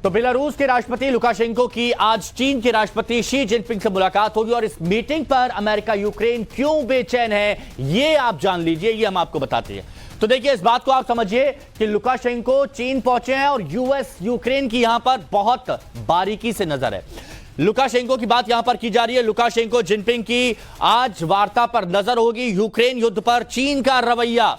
तो बेलारूस के राष्ट्रपति लुकाशेंको की आज चीन के राष्ट्रपति शी जिनपिंग से मुलाकात होगी और इस मीटिंग पर अमेरिका यूक्रेन क्यों बेचैन है ये आप जान लीजिए, ये हम आपको बताते हैं। तो देखिए, इस बात को आप समझिए कि लुकाशेंको चीन पहुंचे हैं और यूएस यूक्रेन की यहां पर बहुत बारीकी से नजर है। लुकाशेंको की बात यहां पर की जा रही है। लुकाशेंको जिनपिंग की आज वार्ता पर नजर होगी। यूक्रेन युद्ध पर चीन का रवैया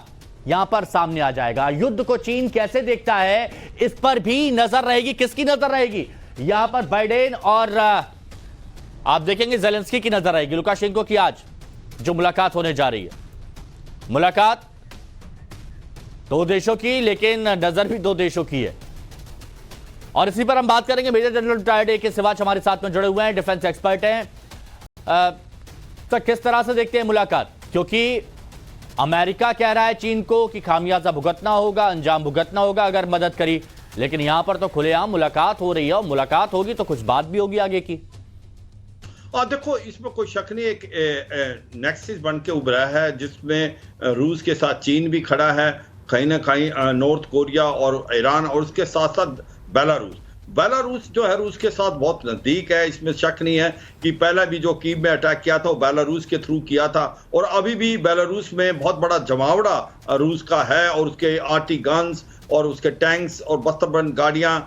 यहां पर सामने आ जाएगा। युद्ध को चीन कैसे देखता है इस पर भी नजर रहेगी। किसकी नजर रहेगी? यहां पर बाइडेन और आप देखेंगे जेलेंस्की की नजर रहेगी। लुकाशेंको की आज जो मुलाकात होने जा रही है, मुलाकात दो देशों की, लेकिन नजर भी दो देशों की है। और इसी पर हम बात करेंगे। मेजर जनरल रिटायर्ड ए के सिवाच हमारे साथ में जुड़े हुए हैं, डिफेंस एक्सपर्ट हैं। तो किस तरह से देखते हैं मुलाकात? क्योंकि अमेरिका कह रहा है चीन को कि खामियाजा भुगतना होगा, अंजाम भुगतना होगा अगर मदद करी, लेकिन यहां पर तो खुलेआम मुलाकात हो रही है और मुलाकात होगी तो कुछ बात भी होगी आगे की। और देखो, इसमें कोई शक नहीं, एक नेक्सस बन के उभरा है जिसमें रूस के साथ चीन भी खड़ा है, कहीं ना कहीं नॉर्थ कोरिया और ईरान, और उसके साथ साथ बेलारूस जो है रूस के साथ बहुत नजदीक है। इसमें शक नहीं है कि पहला भी जो कीव में अटैक किया था वो बेलारूस के थ्रू किया था, और अभी भी बेलारूस में बहुत बड़ा जमावड़ा रूस का है, और उसके आर्टी गन्स और उसके टैंक्स और बस्तरबंद गाड़ियां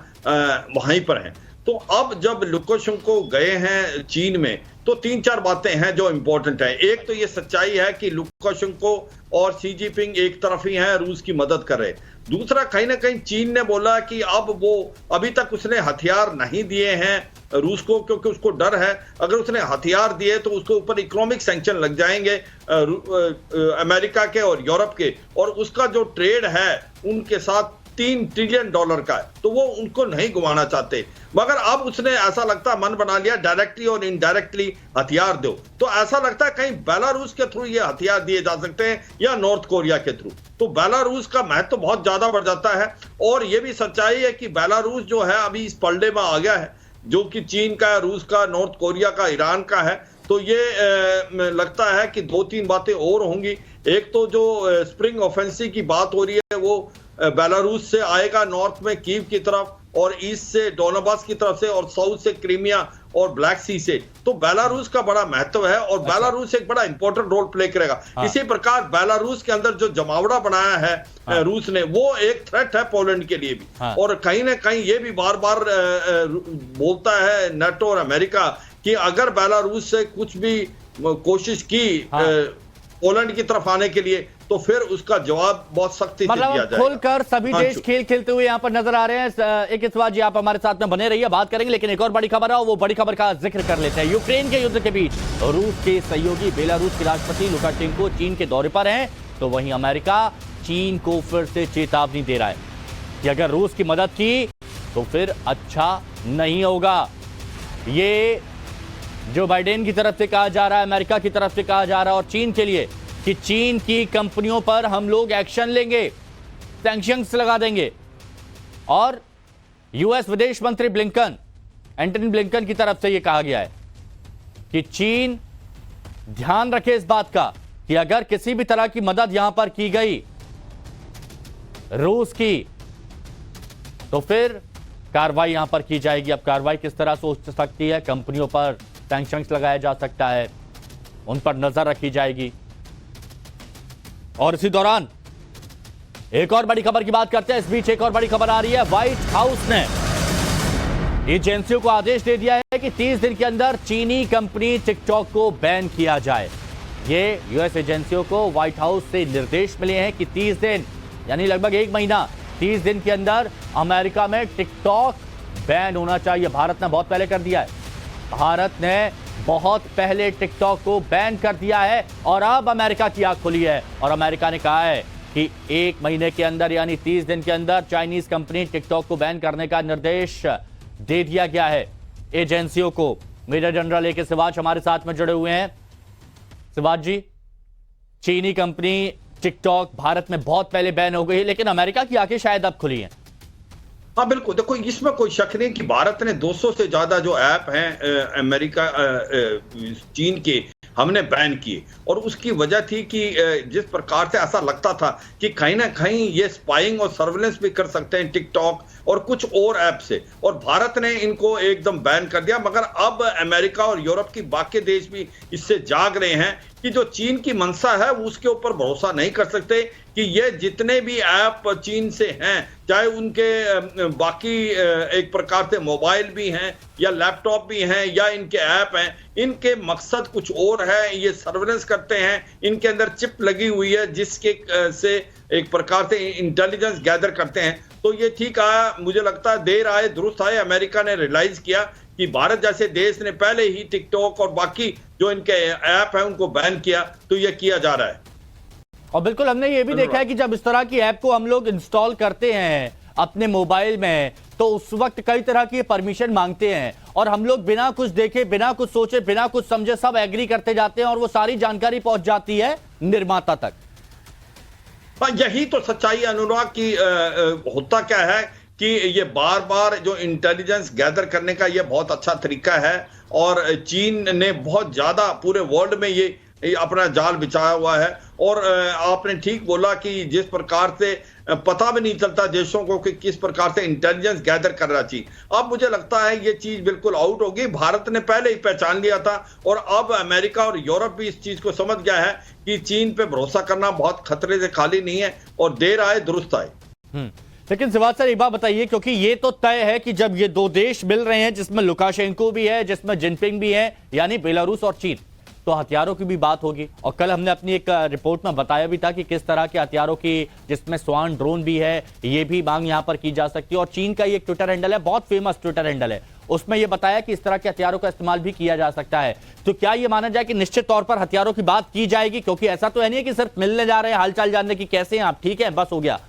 वहीं पर हैं। तो अब जब लुकाशेंको गए हैं चीन में, तो तीन चार बातें हैं जो इंपॉर्टेंट है। एक तो ये सच्चाई है कि लुकाशेंको और शी जिनपिंग एक तरफ ही हैं, रूस की मदद कर रहे। दूसरा, कहीं ना कहीं चीन ने बोला कि अब वो अभी तक उसने हथियार नहीं दिए हैं रूस को, क्योंकि उसको डर है अगर उसने हथियार दिए तो उसके ऊपर इकोनॉमिक सैंक्शन लग जाएंगे अमेरिका के और यूरोप के, और उसका जो ट्रेड है उनके साथ $3 ट्रिलियन का है, तो वो उनको नहीं गंवाना चाहते। मगर अब उसने ऐसा लगता है मन बना लिया डायरेक्टली और इनडायरेक्टली हथियार दो, तो ऐसा लगता है कहीं बेलारूस के थ्रू ये हथियार दिए जा सकते हैं या नॉर्थ कोरिया के थ्रू। तो बेलारूस का महत्व तो बहुत ज्यादा बढ़ जाता है। और ये भी सच्चाई है कि बेलारूस जो है अभी इस पलड़े में आ गया है, जो कि चीन का, रूस का, नॉर्थ कोरिया का, ईरान का है। तो ये लगता है कि दो तीन बातें और होंगी। एक तो जो स्प्रिंग ऑफेंसिव की बात हो रही है वो बेलारूस से आएगा, नॉर्थ में कीव की तरफ, और ईस्ट से डोनाबास की तरफ से, और साउथ से क्रीमिया और ब्लैक सी से। तो बेलारूस का बड़ा महत्व है और बेलारूस एक बड़ा इंपॉर्टेंट रोल प्ले करेगा। इसी प्रकार बेलारूस के अंदर जो जमावड़ा बनाया है रूस ने, वो एक थ्रेट है पोलैंड के लिए भी। और कहीं ना कहीं ये भी बार बार बोलता है नाटो और अमेरिका कि अगर बेलारूस से कुछ भी कोशिश की पोलैंड की तरफ आने के लिए, तो फिर उसका जवाब बहुत सख्ती से दिया जाएगा। खुलकर सभी देश खेल खेलते हुए यहां पर नजर आ रहे हैं। एक इस बात जी आप हमारे साथ में बने रहिए, बात करेंगे, लेकिन एक और बड़ी खबर है, वो बड़ी खबर का जिक्र कर लेते हैं। यूक्रेन के युद्ध के बीच रूस के सहयोगी बेलारूस के राष्ट्रपति लुकाशेंको चीन के दौरे पर हैं, तो वहीं अमेरिका चीन को फिर से चेतावनी दे रहा है कि अगर रूस की मदद की तो फिर अच्छा नहीं होगा। ये जो बाइडेन की तरफ से कहा जा रहा है, अमेरिका की तरफ से कहा जा रहा है और चीन के लिए कि चीन की कंपनियों पर हम लोग एक्शन लेंगे, सैंक्शंस लगा देंगे। और यूएस विदेश मंत्री एंटनी ब्लिंकन की तरफ से यह कहा गया है कि चीन ध्यान रखे इस बात का कि अगर किसी भी तरह की मदद यहां पर की गई रूस की, तो फिर कार्रवाई यहां पर की जाएगी। अब कार्रवाई किस तरह से हो सकती है? कंपनियों पर सैंक्शंस लगाया जा सकता है, उन पर नजर रखी जाएगी। और इसी दौरान एक और बड़ी खबर की बात करते हैं। इस बीच एक और बड़ी खबर आ रही है। व्हाइट हाउस ने एजेंसियों को आदेश दे दिया है कि 30 दिन के अंदर चीनी कंपनी टिकटॉक को बैन किया जाए। ये यूएस एजेंसियों को व्हाइट हाउस से निर्देश मिले हैं कि 30 दिन यानी लगभग 1 महीना, 30 दिन के अंदर अमेरिका में टिकटॉक बैन होना चाहिए। भारत ने बहुत पहले कर दिया है, भारत ने बहुत पहले टिकटॉक को बैन कर दिया है और अब अमेरिका की आंख खुली है और अमेरिका ने कहा है कि 1 महीने के अंदर यानी 30 दिन के अंदर चाइनीज कंपनी टिकटॉक को बैन करने का निर्देश दे दिया गया है एजेंसियों को। मेजर जनरल ए के सिवाच हमारे साथ में जुड़े हुए हैं। सिवाच जी, चीनी कंपनी टिकटॉक भारत में बहुत पहले बैन हो गई, लेकिन अमेरिका की आंखें शायद अब खुली हैं। हाँ बिल्कुल, देखो इसमें कोई शक नहीं कि भारत ने 200 से ज्यादा जो ऐप हैं अमेरिका चीन के, हमने बैन किए। और उसकी वजह थी कि जिस प्रकार से ऐसा लगता था कि कहीं ना कहीं ये स्पाइंग और सर्विलेंस भी कर सकते हैं टिकटॉक और कुछ और ऐप से, और भारत ने इनको एकदम बैन कर दिया। मगर अब अमेरिका और यूरोप की बाकी देश भी इससे जाग रहे हैं कि जो चीन की मंशा है उसके ऊपर भरोसा नहीं कर सकते कि ये जितने भी ऐप चीन से हैं, चाहे उनके बाकी एक प्रकार से मोबाइल भी हैं या लैपटॉप भी हैं या इनके ऐप हैं, इनके मकसद कुछ और है। ये सर्वेलेंस करते हैं, इनके अंदर चिप लगी हुई है जिसके से एक प्रकार से इंटेलिजेंस गैदर करते हैं। तो ये ठीक आया, मुझे लगता है देर आए दुरुस्त आए। अमेरिका ने रियलाइज किया कि भारत जैसे देश ने पहले ही टिकटॉक और बाकी जो इनके ऐप हैं उनको बैन किया, तो ये किया जा रहा है। और बिल्कुल हमने ये भी देखा है कि जब इस तरह की ऐप को हम लोग इंस्टॉल करते हैं अपने मोबाइल में, तो उस वक्त कई तरह की परमिशन मांगते हैं और हम लोग बिना कुछ देखे, बिना कुछ सोचे, बिना कुछ समझे सब एग्री करते जाते हैं और वो सारी जानकारी पहुंच जाती है निर्माता तक। यही तो सच्चाई अनुराग की होता क्या है कि ये बार बार जो इंटेलिजेंस गैदर करने का ये बहुत अच्छा तरीका है, और चीन ने बहुत ज्यादा पूरे वर्ल्ड में ये अपना जाल बिछाया हुआ है। और आपने ठीक बोला कि जिस प्रकार से पता भी नहीं चलता देशों को कि किस प्रकार से इंटेलिजेंस गैदर कर रहा चीन। अब मुझे लगता है ये चीज बिल्कुल आउट होगी। भारत ने पहले ही पहचान लिया था और अब अमेरिका और यूरोप भी इस चीज को समझ गया है कि चीन पे भरोसा करना बहुत खतरे से खाली नहीं है, और देर आए दुरुस्त आए। लेकिन सिवाज सर एक बात बताइए, क्योंकि ये तो तय है कि जब ये दो देश मिल रहे हैं जिसमें लुकाशेंको भी है, जिसमें जिनपिंग भी है, यानी बेलारूस और चीन, तो हथियारों की भी बात होगी। और कल हमने अपनी एक रिपोर्ट में बताया भी था कि किस तरह के हथियारों की, जिसमें स्वान ड्रोन भी है, ये भी मांग यहां पर की जा सकती है। और चीन का ये एक ट्विटर हैंडल है, बहुत फेमस ट्विटर हैंडल है, उसमें यह बताया कि इस तरह के हथियारों का इस्तेमाल भी किया जा सकता है। तो क्या यह माना जाए कि निश्चित तौर पर हथियारों की बात की जाएगी? क्योंकि ऐसा तो है नहीं कि सिर्फ मिलने जा रहे हैं, हालचाल जानने की कैसे हैं आप, ठीक है बस हो गया।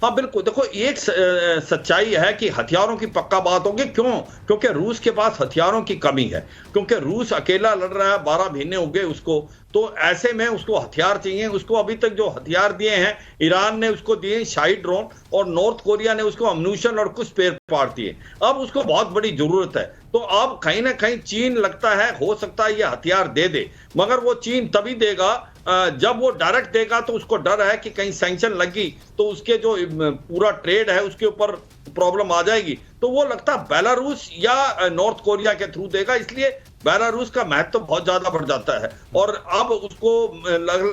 हाँ बिल्कुल, देखो एक सच्चाई है कि हथियारों की पक्का बात होगी। क्यों? क्योंकि रूस के पास हथियारों की कमी है, क्योंकि रूस अकेला लड़ रहा है, 12 महीने हो गए उसको, तो ऐसे में उसको हथियार चाहिए। उसको अभी तक जो हथियार दिए हैं, ईरान ने उसको दिए शाही ड्रोन और नॉर्थ कोरिया ने उसको अम्यूनिशन और कुछ स्पेयर पार्ट दिए। अब उसको बहुत बड़ी जरूरत है, तो अब कहीं ना कहीं चीन लगता है हो सकता है ये हथियार दे दे, मगर वो चीन तभी देगा जब वो डायरेक्ट देगा। तो उसको डर है कि कहीं सैंक्शन लगी तो उसके जो पूरा ट्रेड है उसके ऊपर प्रॉब्लम आ जाएगी। तो वो लगता है बेलारूस या नॉर्थ कोरिया के थ्रू देगा, इसलिए बेलारूस का महत्व तो बहुत ज्यादा बढ़ जाता है। और अब उसको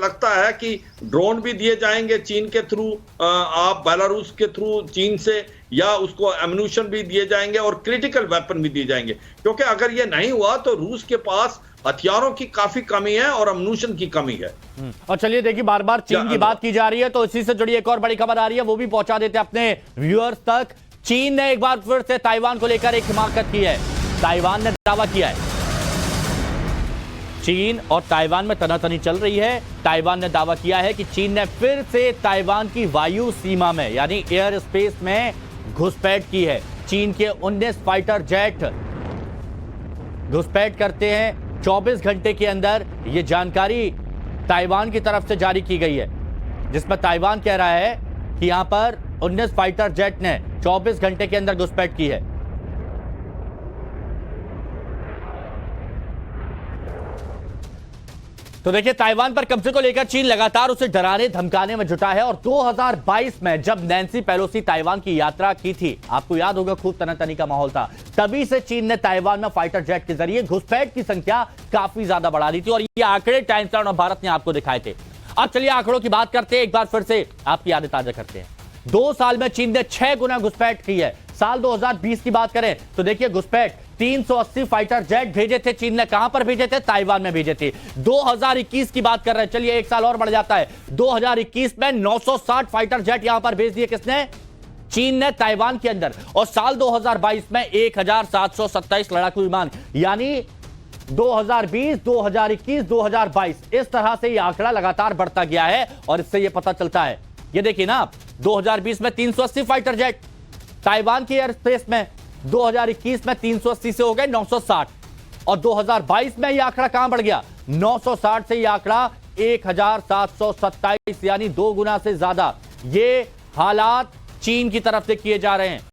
लगता है कि ड्रोन भी दिए जाएंगे चीन के थ्रू, आप बेलारूस के थ्रू चीन से, या उसको एम्यूनिशन भी दिए जाएंगे और क्रिटिकल वेपन भी दिए जाएंगे। क्योंकि अगर ये नहीं हुआ तो रूस के पास हथियारों की काफी कमी है और अम्यूनिशन की कमी है। और चलिए देखिए, बार बार चीन की बात की जा रही है, तो इसी से जुड़ी एक और बड़ी खबर आ रही है, वो भी पहुंचा देते हैं अपने व्यूअर्स तक। चीन ने एक बार फिर से ताइवान को लेकर एक हिमाकत की है। ताइवान ने दावा किया है, चीन और ताइवान में तनातनी चल रही है। ताइवान ने दावा किया है कि चीन ने फिर से ताइवान की वायु सीमा में, यानी एयर स्पेस में घुसपैठ की है। चीन के 19 फाइटर जेट घुसपैठ करते हैं 24 घंटे के अंदर। यह जानकारी ताइवान की तरफ से जारी की गई है, जिसमें ताइवान कह रहा है कि यहां पर 19 फाइटर जेट ने 24 घंटे के अंदर घुसपैठ की है। तो देखिए, ताइवान पर कब्जे को लेकर चीन लगातार उसे डराने धमकाने में जुटा है। और 2022 में जब नैन्सी पेलोसी ताइवान की यात्रा की थी, आपको याद होगा खूब तनातनी का माहौल था, तभी से चीन ने ताइवान में फाइटर जेट के जरिए घुसपैठ की संख्या काफी ज्यादा बढ़ा दी थी। और ये आंकड़े टाइम्स और भारत ने आपको दिखाए थे। अब चलिए आंकड़ों की बात करते हैं, एक बार फिर से आपकी यादें ताजा करते हैं। 2 साल में चीन ने 6 गुना घुसपैठ की है। साल 2020 की बात करें तो देखिए, घुसपैठ 380 फाइटर जेट भेजे थे चीन ने। कहां पर भेजे थे? ताइवान में भेजे थे। 2021 की बात कर रहे हैं, चलिए एक साल और बढ़ जाता है, 2021 में 960 फाइटर जेट यहां पर भेज दिए। किसने? चीन ने, ताइवान के अंदर। और साल 2022 में 1727 लड़ाकू विमान, यानी 2020, 2021, 2022, इस तरह से यह आंकड़ा लगातार बढ़ता गया है। और इससे यह पता चलता है, ये देखिए ना, 2020 में 380 फाइटर जेट ताइवान की एयर स्पेस में, 2021 में 380 से हो गए 960, और 2022 में यह आंकड़ा कहां बढ़ गया? 960 से यह आंकड़ा 1727, यानी 2 गुना से ज्यादा। ये हालात चीन की तरफ से किए जा रहे हैं।